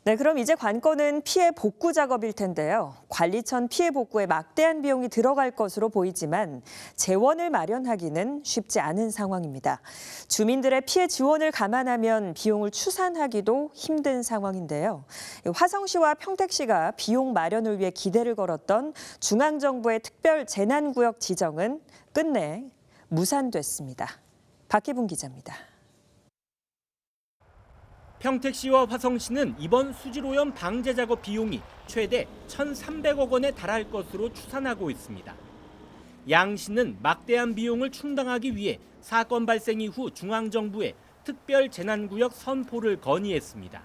네, 그럼 이제 관건은 피해 복구 작업일 텐데요. 관리천 피해 복구에 막대한 비용이 들어갈 것으로 보이지만 재원을 마련하기는 쉽지 않은 상황입니다. 주민들의 피해 지원을 감안하면 비용을 추산하기도 힘든 상황인데요. 화성시와 평택시가 비용 마련을 위해 기대를 걸었던 중앙정부의 특별 재난구역 지정은 끝내 무산됐습니다. 박희분 기자입니다. 평택시와 화성시는 이번 수질오염 방제 작업 비용이 최대 1,300억 원에 달할 것으로 추산하고 있습니다. 양시는 막대한 비용을 충당하기 위해 사건 발생 이후 중앙정부에 특별 재난구역 선포를 건의했습니다.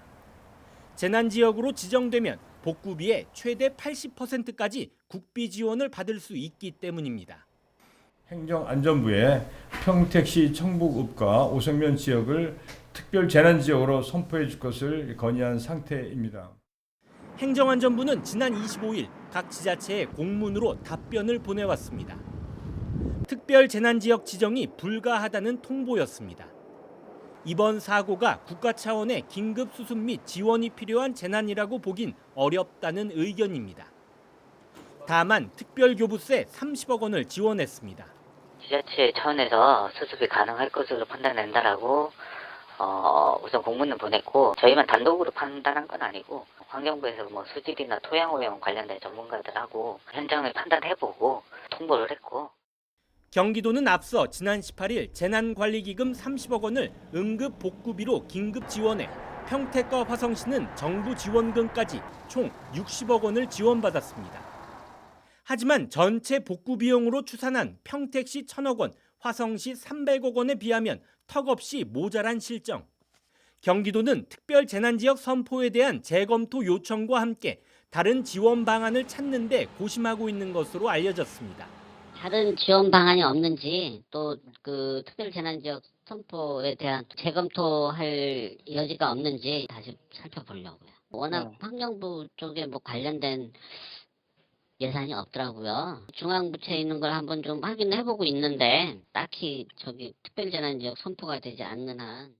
재난지역으로 지정되면 복구비의 최대 80%까지 국비 지원을 받을 수 있기 때문입니다. 행정안전부에 평택시 청북읍과 오성면 지역을 특별 재난지역으로 선포해 줄 것을 건의한 상태입니다. 행정안전부는 지난 25일 각 지자체에 공문으로 답변을 보내왔습니다. 특별 재난지역 지정이 불가하다는 통보였습니다. 이번 사고가 국가 차원의 긴급 수습 및 지원이 필요한 재난이라고 보긴 어렵다는 의견입니다. 다만 특별교부세 30억 원을 지원했습니다. 지자체 차원에서 수습이 가능할 것으로 판단된다라고 우선 공문을 보냈고, 저희만 단독으로 판단한 건 아니고 환경부에서 수질이나 토양 오염 관련된 전문가들하고 현장을 판단해보고 통보를 했고. 경기도는 앞서 지난 18일 재난관리기금 30억 원을 응급 복구비로 긴급 지원해 평택과 화성시는 정부 지원금까지 총 60억 원을 지원받았습니다. 하지만 전체 복구 비용으로 추산한 평택시 1,000억 원, 화성시 300억 원에 비하면 턱없이 모자란 실정. 경기도는 특별 재난지역 선포에 대한 재검토 요청과 함께 다른 지원 방안을 찾는 데 고심하고 있는 것으로 알려졌습니다. 다른 지원 방안이 없는지, 또 그 특별 재난지역 선포에 대한 재검토할 여지가 없는지 다시 살펴보려고요. 워낙 환경부 쪽에 관련된 예산이 없더라고요. 중앙부처에 있는 걸 한번 좀 확인해보고 있는데 딱히 특별재난지역 선포가 되지 않는 한.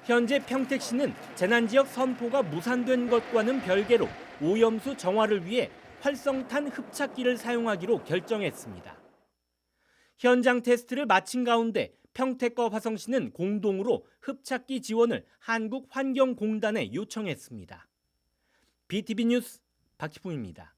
현재 평택시는 재난지역 선포가 무산된 것과는 별개로 오염수 정화를 위해 활성탄 흡착기를 사용하기로 결정했습니다. 현장 테스트를 마친 가운데 평택과 화성시는 공동으로 흡착기 지원을 한국환경공단에 요청했습니다. BTV 뉴스 박희풍입니다.